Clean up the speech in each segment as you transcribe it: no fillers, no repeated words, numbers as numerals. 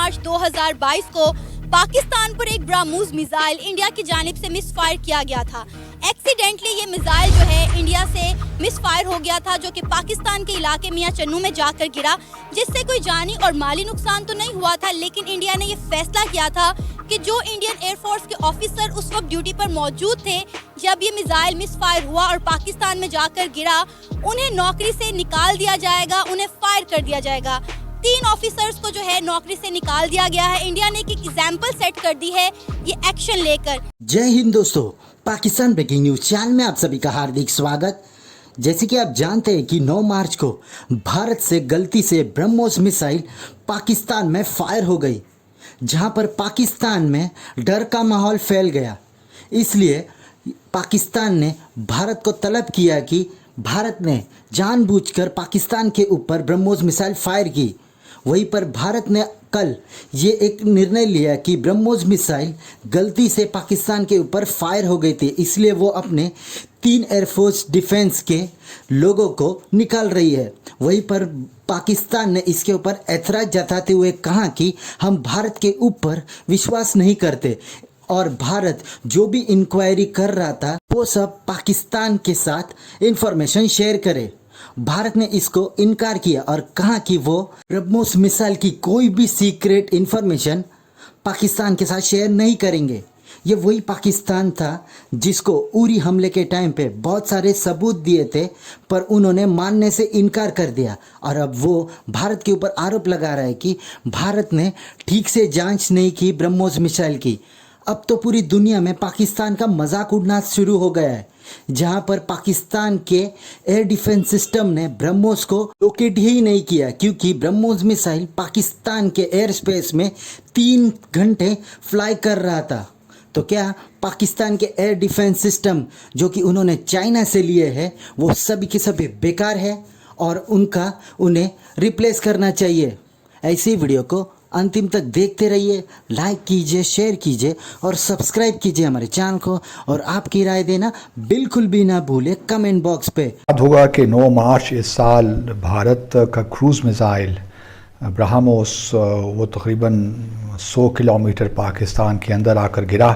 मार्च 2022 को पाकिस्तान पर एक ब्रह्मोस मिसाइल इंडिया की जानिब से मिसफायर किया गया था। एक्सीडेंटली ये मिसाइल जो है इंडिया से मिसफायर हो गया था, जो कि पाकिस्तान के इलाके मियां चन्नू में जाकर गिरा, जिससे कोई जानी और माली नुकसान तो नहीं हुआ था। लेकिन इंडिया ने ये फैसला किया था कि जो इंडियन एयरफोर्स के ऑफिसर उस वक्त ड्यूटी पर मौजूद थे जब ये मिसाइल मिसफायर हुआ और पाकिस्तान में जाकर गिरा, उन्हें नौकरी से निकाल दिया जाएगा, उन्हें फायर कर दिया जाएगा। 3 ऑफिसर्स को जो है नौकरी से निकाल दिया गया है। इंडिया ने एक एग्जाम्पल सेट कर दी है ये एक्शन लेकर। जय हिंद दोस्तों, पाकिस्तान ब्रेकिंग न्यूज चैनल में आप सभी का हार्दिक स्वागत। जैसे कि आप जानते हैं कि 9 मार्च को भारत से गलती से ब्रह्मोस मिसाइल पाकिस्तान में फायर हो गई, जहां पर पाकिस्तान में डर का माहौल फैल गया। इसलिए पाकिस्तान ने भारत को तलब किया कि भारत ने जानबूझकर पाकिस्तान के ऊपर ब्रह्मोस मिसाइल फायर की। वहीं पर भारत ने कल ये एक निर्णय लिया कि ब्रह्मोस मिसाइल गलती से पाकिस्तान के ऊपर फायर हो गई थी, इसलिए वो अपने 3 एयरफोर्स डिफेंस के लोगों को निकाल रही है। वहीं पर पाकिस्तान ने इसके ऊपर ऐतराज़ जताते हुए कहा कि हम भारत के ऊपर विश्वास नहीं करते और भारत जो भी इंक्वायरी कर रहा था वो सब पाकिस्तान के साथ इंफॉर्मेशन शेयर करे। भारत ने इसको इनकार किया और कहा कि वो ब्रह्मोस मिसाइल की कोई भी सीक्रेट इंफॉर्मेशन पाकिस्तान के साथ शेयर नहीं करेंगे। ये वही पाकिस्तान था जिसको उरी हमले के टाइम पे बहुत सारे सबूत दिए थे, पर उन्होंने मानने से इनकार कर दिया और अब वो भारत के ऊपर आरोप लगा रहा है कि भारत ने ठीक से जांच नहीं की ब्रह्मोस मिसाइल की। अब तो पूरी दुनिया में पाकिस्तान का मजाक उड़ना शुरू हो गया है, जहां पर पाकिस्तान के एयर डिफेंस सिस्टम ने ब्रह्मोस को लोकेट ही नहीं किया, क्योंकि ब्रह्मोस मिसाइल पाकिस्तान के एयर स्पेस में 3 घंटे फ्लाई कर रहा था। तो क्या पाकिस्तान के एयर डिफेंस सिस्टम जो कि उन्होंने चाइना से लिए हैं वो सभी के सभी बेकार है और उन्हें रिप्लेस करना चाहिए? ऐसी वीडियो को अंतिम तक देखते रहिए, लाइक कीजिए, शेयर कीजिए और सब्सक्राइब कीजिए हमारे चैनल को, और आपकी राय देना बिल्कुल भी ना भूले कमेंट बॉक्स पे। याद होगा कि 9 मार्च इस साल भारत का क्रूज़ मिसाइल ब्रह्मोस वो तकरीबन 100 किलोमीटर पाकिस्तान के अंदर आकर गिरा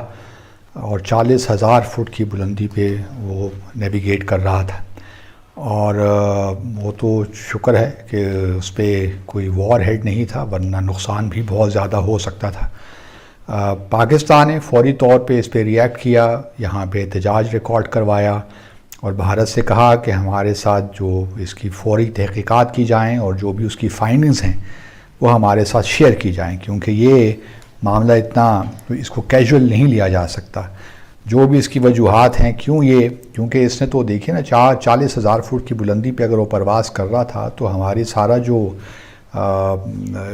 और 40,000 फुट की बुलंदी पे वो नेविगेट कर रहा था। और वो तो शुक्र है कि उस पर कोई वॉर हेड नहीं था, वरना नुकसान भी बहुत ज़्यादा हो सकता था। पाकिस्तान ने फौरी तौर पे इस पर रिएक्ट किया, यहाँ पे एहतजाज रिकॉर्ड करवाया और भारत से कहा कि हमारे साथ जो इसकी फौरी तहकीकात की जाएं और जो भी उसकी फाइंडिंग्स हैं वो हमारे साथ शेयर की जाएं, क्योंकि ये मामला इतना इसको कैजुअल नहीं लिया जा सकता। जो भी इसकी वजूहात हैं क्योंकि इसने तो देखिए ना 40,000 फुट की बुलंदी पे अगर वो परवाज़ कर रहा था तो हमारी सारा जो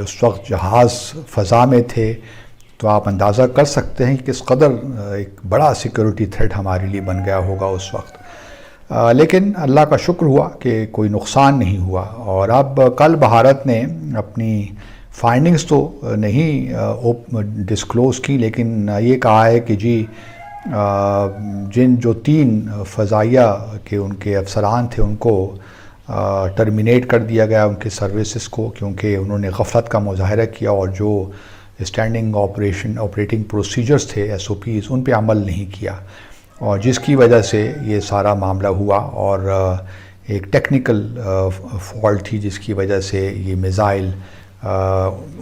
उस वक्त जहाज़ फ़ज़ा में थे, तो आप अंदाज़ा कर सकते हैं कि किस कदर एक बड़ा सिक्योरिटी थ्रेट हमारे लिए बन गया होगा उस वक्त। लेकिन अल्लाह का शुक्र हुआ कि कोई नुकसान नहीं हुआ। और अब कल भारत ने अपनी फाइंडिंग्स तो नहीं डिस्क्लोज़ की, लेकिन ये कहा है कि जी जो 3 फ़ज़ाइया के उनके अफसरान थे उनको टर्मिनेट कर दिया गया उनके सर्विसेज को, क्योंकि उन्होंने गफलत का मुजाहरा किया और जो स्टैंडिंग ऑपरेटिंग प्रोसीजर्स थे SOPs उन पे अमल नहीं किया, और जिसकी वजह से ये सारा मामला हुआ। और एक टेक्निकल फॉल्ट थी जिसकी वजह से ये मिसाइल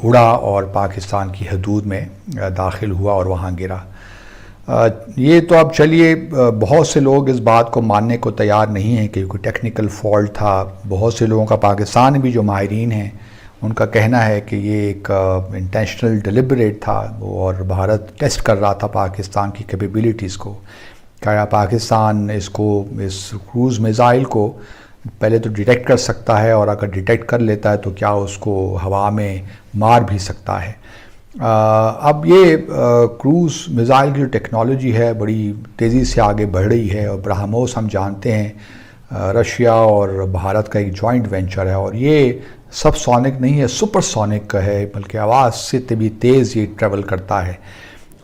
उड़ा और पाकिस्तान की हदूद में दाखिल हुआ और वहाँ गिरा। ये तो अब चलिए, बहुत से लोग इस बात को मानने को तैयार नहीं हैं कि कोई टेक्निकल फॉल्ट था। बहुत से लोगों का, पाकिस्तान में भी जो माहिरीन हैं उनका कहना है कि ये एक इंटेंशनल डिलिबरेट था और भारत टेस्ट कर रहा था पाकिस्तान की कैपेबिलिटीज़ को। क्या पाकिस्तान इस क्रूज़ मिसाइल को पहले तो डिटेक्ट कर सकता है, और अगर डिटेक्ट कर लेता है तो क्या उसको हवा में मार भी सकता है। अब ये क्रूज़ मिसाइल की जो टेक्नोलॉजी है बड़ी तेज़ी से आगे बढ़ रही है, और ब्रह्मोस हम जानते हैं रशिया और भारत का एक जॉइंट वेंचर है, और ये सब सोनिक नहीं है, सुपरसोनिक है, बल्कि आवाज़ से भी तेज़ ये ट्रैवल करता है।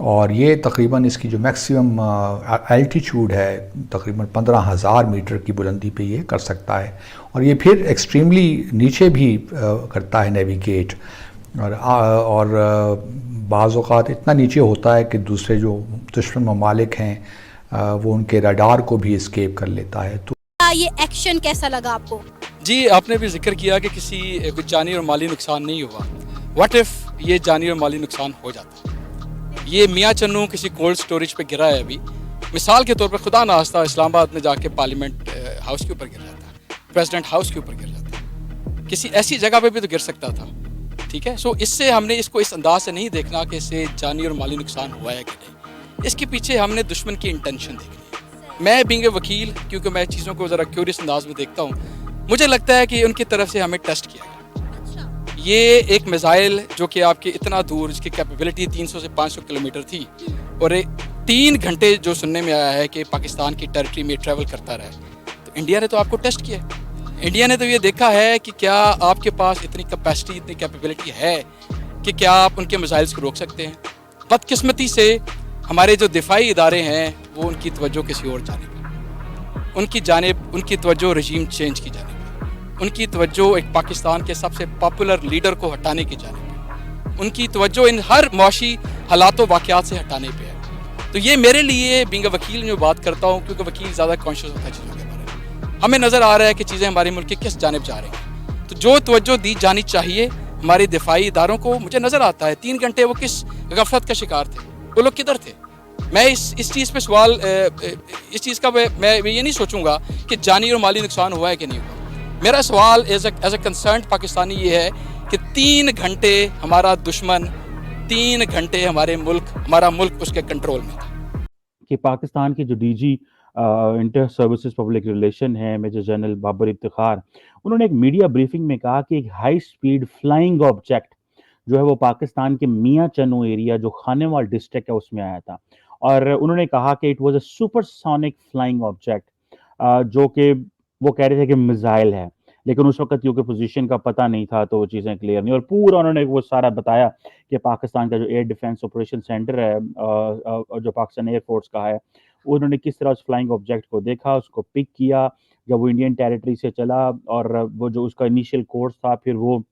और ये तकरीबन इसकी जो मैक्सिमम एल्टीट्यूड है तकरीबन 15,000 मीटर की बुलंदी पे ये कर सकता है, और ये फिर एक्सट्रीमली नीचे भी करता है नेविगेट। और बाज़ औक़ात इतना नीचे होता है कि दूसरे जो दुश्मन ममालिक हैं वो उनके रडार को भी एस्केप कर लेता है। तो ये एक्शन कैसा लगा आपको? जी, आपने भी ज़िक्र किया कि कुछ जानी और माली नुकसान नहीं हुआ। व्हाट इफ़ ये जानी और माली नुकसान हो जाता? ये मियाँ चन्नू किसी कोल्ड स्टोरेज पे गिरा है अभी। मिसाल के तौर पर खुदा ना खास्ता इस्लामाबाद में जाके पार्लियामेंट हाउस के ऊपर गिर जाता, प्रेसिडेंट हाउस के ऊपर गिर जाता, किसी ऐसी जगह पे भी तो गिर सकता था। ठीक है, सो इससे हमने इसको इस अंदाज से नहीं देखना कि इससे जानी और माली नुकसान हुआ है कि नहीं। इसके पीछे हमने दुश्मन की इंटेंशन देखनी है। मैं बीइंग ए वकील, क्योंकि मैं चीज़ों को ज़रा क्यूरियस अंदाज में देखता हूँ, मुझे लगता है कि उनकी तरफ से हमें टेस्ट किया गया। ये एक मिसाइल जो कि आपके इतना दूर, जिसकी कैपेबिलिटी 300 से 500 किलोमीटर थी, और 3 घंटे जो सुनने में आया है कि पाकिस्तान की टेरिटरी में ट्रैवल करता रहा है, तो इंडिया ने तो आपको टेस्ट किया है। इंडिया ने तो ये देखा है कि क्या आपके पास इतनी कैपेसिटी, इतनी कैपेबिलिटी है कि क्या आप उनके मिसाइल्स को रोक सकते हैं। बदकिस्मती से हमारे जो दिफाई इदारे हैं वो उनकी तवज्जो किसी और जानिब, उनकी तवज्जो रजीम चेंज की जानिब, उनकी तवज्जो एक पाकिस्तान के सबसे पॉपुलर लीडर को हटाने की जानिब, उनकी तवज्जो इन हर मुआशी हालात व वाक़यात से हटाने पे है। तो ये मेरे लिए बीइंग अ वकील जो बात करता हूँ, क्योंकि वकील ज़्यादा कॉन्शियस होता है चीज़ों के बारे में, हमें नज़र आ रहा है कि चीज़ें हमारे मुल्क की किस जानिब जा रही हैं। तो जो तवज्जो दी जानी चाहिए हमारे दिफाई इदारों को, मुझे नज़र आता है 3 घंटे वो किस गफलत का शिकार थे, वो लोग किधर थे। मैं इस चीज़ पे सवाल, इस चीज़ का मैं ये नहीं सोचूंगा कि जानी और माली नुकसान हुआ है कि नहीं हुआ। मेरा सवाल एज ए कंसर्न पाकिस्तानी ये है कि 3 घंटे हमारा दुश्मन, 3 घंटे हमारा मुल्क उसके कंट्रोल में था। कि पाकिस्तान के जो DG inter services public relation है, मेजर जनरल बाबर इफ्तिखार, उन्होंने एक मीडिया ब्रीफिंग में कहा कि एक हाई स्पीड फ्लाइंग ऑब्जेक्ट जो है वो पाकिस्तान के मियाँ चन्नू एरिया, जो खानेवाल डिस्ट्रिक्ट है, उसमें आया था। और उन्होंने कहा कि it was a supersonic flying object, जो कि वो कह रहे थे कि मिसाइल है, लेकिन उस वक्त क्योंकि पोजीशन का पता नहीं था तो वो चीज़ें क्लियर नहीं। और पूरा उन्होंने वो सारा बताया कि पाकिस्तान का जो एयर डिफेंस ऑपरेशन सेंटर है, जो पाकिस्तान एयरफोर्स का है, उन्होंने किस तरह उस फ्लाइंग ऑब्जेक्ट को देखा, उसको पिक किया जब वो इंडियन टेरिटरी से चला, और वो जो उसका इनिशियल कोर्स था, फिर वो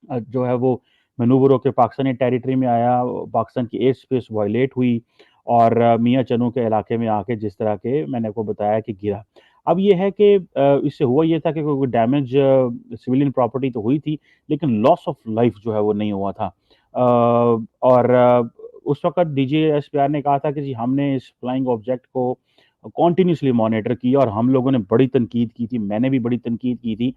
जो है वो मैनूवर होकर पाकिस्तानी टेरिटरी में आया, पाकिस्तान की एयर स्पेस वायलेट हुई, और मियाँ चन्नू के इलाके में आके जिस तरह के मैंने आपको बताया कि गिरा। अब ये है कि इससे हुआ ये था कि कोई डैमेज सिविलियन प्रॉपर्टी तो हुई थी, लेकिन लॉस ऑफ लाइफ जो है वो नहीं हुआ था। और उस वक़्त डीजीएसपीआर ने कहा था कि जी हमने इस फ्लाइंग ऑब्जेक्ट को कंटिन्यूअसली मॉनिटर किया, और हम लोगों ने बड़ी तनकीद की थी, मैंने भी बड़ी तनकीद की थी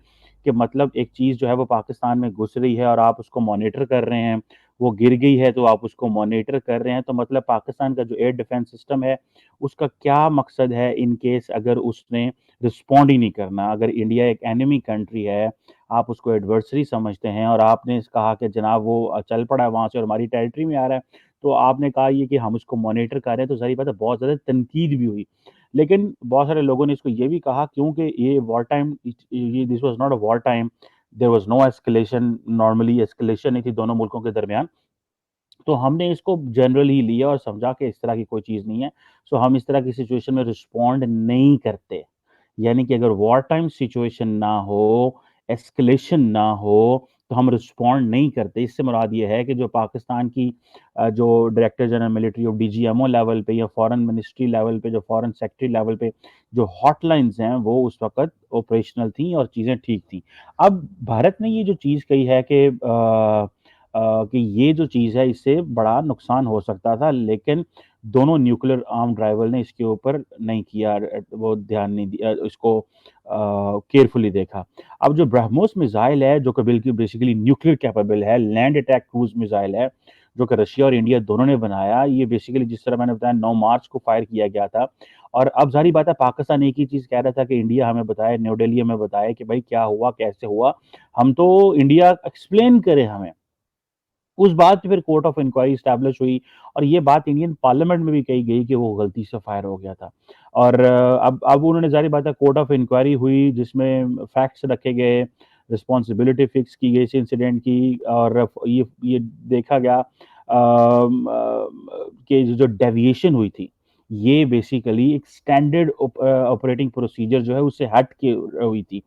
कि मतलब एक चीज़ जो है वो पाकिस्तान में घुस रही है और आप उसको मॉनिटर कर रहे हैं, वो गिर गई है तो आप उसको मॉनिटर कर रहे हैं, तो मतलब पाकिस्तान का जो एयर डिफेंस सिस्टम है, उसका क्या मकसद है इन केस अगर उसने रिस्पॉन्ड ही नहीं करना। अगर इंडिया एक एनिमी कंट्री है, आप उसको एडवर्सरी समझते हैं, और आपने कहा कि जनाब वो चल पड़ा है वहाँ से और हमारी टेरिटरी में आ रहा है, तो आपने कहा ये कि हम उसको मॉनिटर कर रहे हैं, तो ज़ाहिर बात है बहुत ज़्यादा तनकीद भी हुई। लेकिन बहुत सारे लोगों ने इसको ये भी कहा, क्योंकि ये वॉर टाइम, ये this was not a war time, there was no escalation, normally escalation नहीं थी दोनों मुल्कों के दरमियान। तो हमने इसको जनरल ही लिया और समझा कि इस तरह की कोई चीज़ नहीं है। सो हम इस तरह की सिचुएशन में रिस्पॉन्ड नहीं करते। यानी कि अगर वॉर टाइम सिचुएशन ना हो, एस्केलेशन ना हो, तो हम रिस्पॉन्ड नहीं करते। इससे मुराद ये है कि जो पाकिस्तान की जो director general military of DGMO level पे या फॉरेन मिनिस्ट्री लेवल पे, जो फॉरेन सेक्रेटरी लेवल पे जो हॉटलाइन्स हैं, वो उस वक़्त ऑपरेशनल थी और चीज़ें ठीक थी। अब भारत ने ये जो चीज़ कही है कि ये जो चीज़ है इससे बड़ा नुकसान हो सकता था, लेकिन दोनों न्यूक्लियर आर्म्ड राइवल ने इसके ऊपर नहीं किया, वो ध्यान नहीं दिया, इसको केयरफुली देखा। अब जो ब्रह्मोस मिसाइल है, जो कि बिल्कुल बेसिकली न्यूक्लियर कैपेबल है, लैंड अटैक क्रूज मिसाइल है, जो कि रशिया और इंडिया दोनों ने बनाया। ये बेसिकली जिस तरह मैंने बताया 9 मार्च को फायर किया गया था, और अब ज़ाहिर बात है पाकिस्तान एक ही चीज़ कह रहा था कि इंडिया हमें बताए, न्यू दिल्ली हमें बताए कि भाई क्या हुआ, कैसे हुआ, हम तो इंडिया एक्सप्लेन करे हमें। उस बात पे फिर कोर्ट ऑफ इंक्वायरी एस्टैब्लिश हुई, और ये बात इंडियन पार्लियामेंट में भी कही गई कि वो गलती से फायर हो गया था। और अब उन्होंने ज़ाहिर बात है कोर्ट ऑफ इंक्वायरी हुई, जिसमें फैक्ट्स रखे गए, रिस्पॉन्सिबिलिटी फिक्स की गई इस इंसिडेंट की, और ये देखा गया कि जो डेविएशन हुई थी, ये बेसिकली एक स्टैंडर्ड ऑपरेटिंग प्रोसीजर जो है उससे हट के हुई थी।